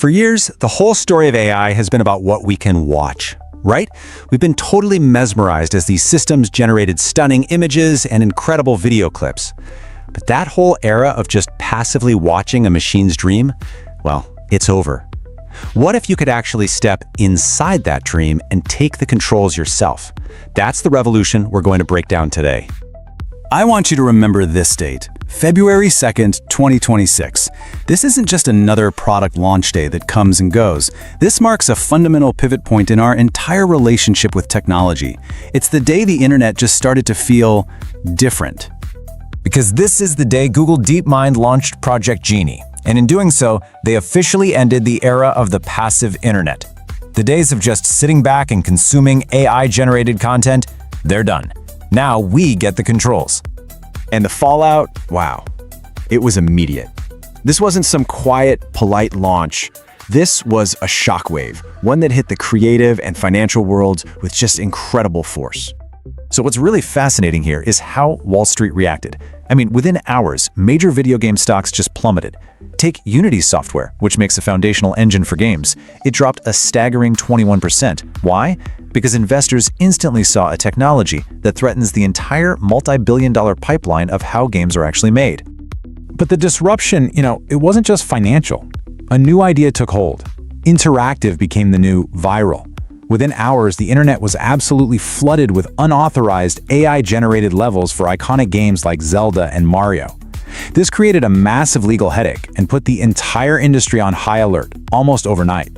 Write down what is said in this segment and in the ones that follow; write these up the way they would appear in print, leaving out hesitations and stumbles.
For years, the whole story of AI has been about what we can watch, right? We've been totally mesmerized as these systems generated stunning images and incredible video clips. But that whole era of just passively watching a machine's dream, well, it's over. What if you could actually step inside that dream and take the controls yourself? That's the revolution we're going to break down today. I want you to remember this date, February 2nd, 2026. This isn't just another product launch day that comes and goes. This marks a fundamental pivot point in our entire relationship with technology. It's the day the internet just started to feel different. Because this is the day Google DeepMind launched Project Genie. And in doing so, they officially ended the era of the passive internet. The days of just sitting back and consuming AI-generated content, they're done. Now we get the controls. And the fallout, wow, it was immediate. This wasn't some quiet, polite launch. This was a shockwave, one that hit the creative and financial worlds with just incredible force. So what's really fascinating here is how Wall Street reacted. I mean, within hours, major video game stocks just plummeted. Take Unity software, which makes a foundational engine for games. It dropped a staggering 21%. Why? Because investors instantly saw a technology that threatens the entire multi-billion-dollar pipeline of how games are actually made. But the disruption, it wasn't just financial. A new idea took hold. Interactive became the new viral. Within hours, the internet was absolutely flooded with unauthorized AI-generated levels for iconic games like Zelda and Mario. This created a massive legal headache and put the entire industry on high alert, almost overnight.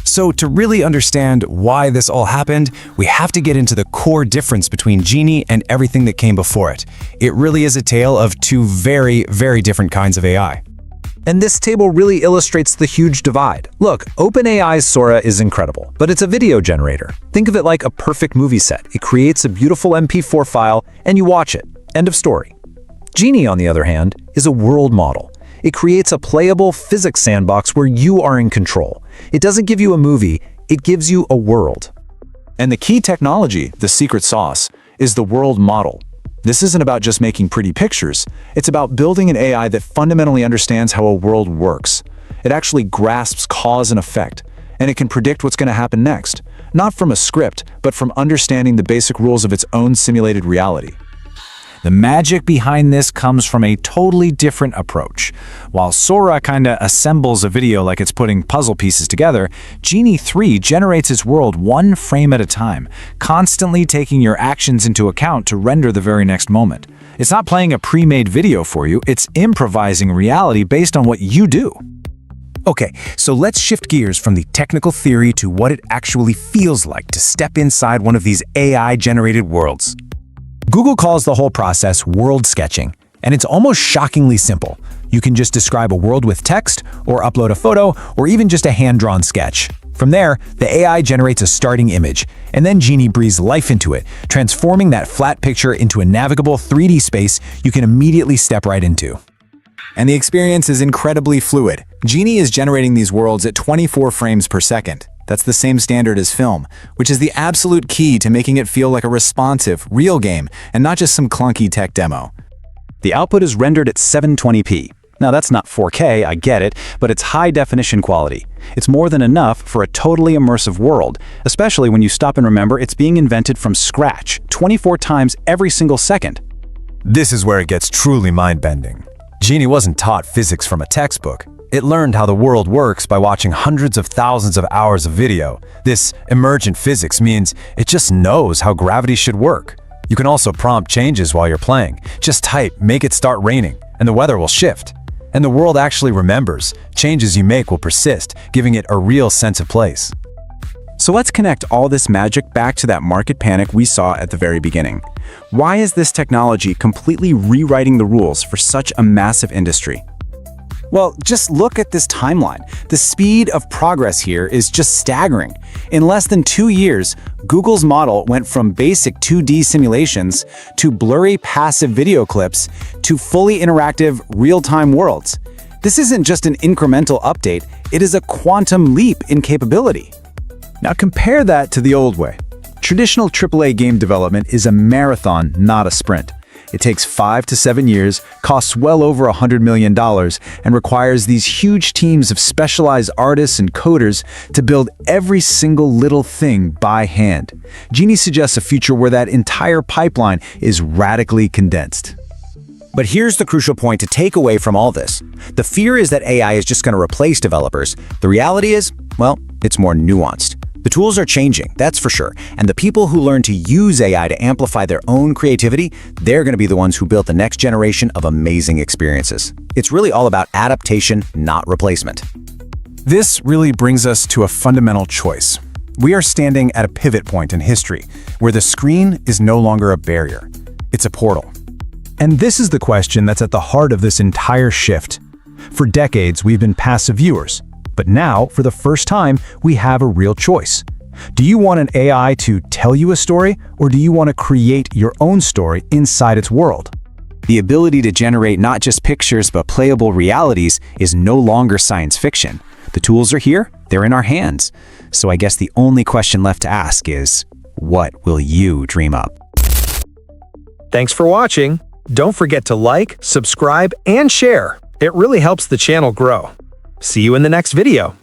So to really understand why this all happened, we have to get into the core difference between Genie and everything that came before it. It really is a tale of two very, very different kinds of AI. And this table really illustrates the huge divide. Look, OpenAI's Sora is incredible, but it's a video generator. Think of it like a perfect movie set. It creates a beautiful MP4 file, and you watch it. End of story. Genie, on the other hand, is a world model. It creates a playable physics sandbox where you are in control. It doesn't give you a movie, it gives you a world. And the key technology, the secret sauce, is the world model. This isn't about just making pretty pictures. It's about building an AI that fundamentally understands how a world works. It actually grasps cause and effect, and it can predict what's going to happen next, not from a script, but from understanding the basic rules of its own simulated reality. The magic behind this comes from a totally different approach. While Sora kinda assembles a video like it's putting puzzle pieces together, Genie 3 generates its world one frame at a time, constantly taking your actions into account to render the very next moment. It's not playing a pre-made video for you, it's improvising reality based on what you do. Okay, so let's shift gears from the technical theory to what it actually feels like to step inside one of these AI-generated worlds. Google calls the whole process world sketching, and it's almost shockingly simple. You can just describe a world with text, or upload a photo, or even just a hand-drawn sketch. From there, the AI generates a starting image, and then Genie breathes life into it, transforming that flat picture into a navigable 3D space you can immediately step right into. And the experience is incredibly fluid. Genie is generating these worlds at 24 frames per second. That's the same standard as film, which is the absolute key to making it feel like a responsive, real game, and not just some clunky tech demo. The output is rendered at 720p. Now that's not 4K, I get it, but it's high-definition quality. It's more than enough for a totally immersive world, especially when you stop and remember it's being invented from scratch, 24 times every single second. This is where it gets truly mind-bending. Genie wasn't taught physics from a textbook. It learned how the world works by watching hundreds of thousands of hours of video. This emergent physics means it just knows how gravity should work. You can also prompt changes while you're playing. Just type, make it start raining, and the weather will shift. And the world actually remembers. Changes you make will persist, giving it a real sense of place. So let's connect all this magic back to that market panic we saw at the very beginning. Why is this technology completely rewriting the rules for such a massive industry? Well, just look at this timeline. The speed of progress here is just staggering. In less than 2 years, Google's model went from basic 2D simulations to blurry passive video clips to fully interactive real-time worlds. This isn't just an incremental update, it is a quantum leap in capability. Now compare that to the old way. Traditional AAA game development is a marathon, not a sprint. It takes 5 to 7 years, costs well over $100 million, and requires these huge teams of specialized artists and coders to build every single little thing by hand. Genie suggests a future where that entire pipeline is radically condensed. But here's the crucial point to take away from all this. The fear is that AI is just going to replace developers. The reality is, well, it's more nuanced. The tools are changing, that's for sure. And the people who learn to use AI to amplify their own creativity, they're going to be the ones who build the next generation of amazing experiences. It's really all about adaptation, not replacement. This really brings us to a fundamental choice. We are standing at a pivot point in history, where the screen is no longer a barrier. It's a portal. And this is the question that's at the heart of this entire shift. For decades, we've been passive viewers. But now, for the first time, we have a real choice. Do you want an AI to tell you a story, or do you want to create your own story inside its world? The ability to generate not just pictures but playable realities is no longer science fiction. The tools are here, they're in our hands. So I guess the only question left to ask is, what will you dream up? Thanks for watching. Don't forget to like, subscribe, and share. It really helps the channel grow. See you in the next video.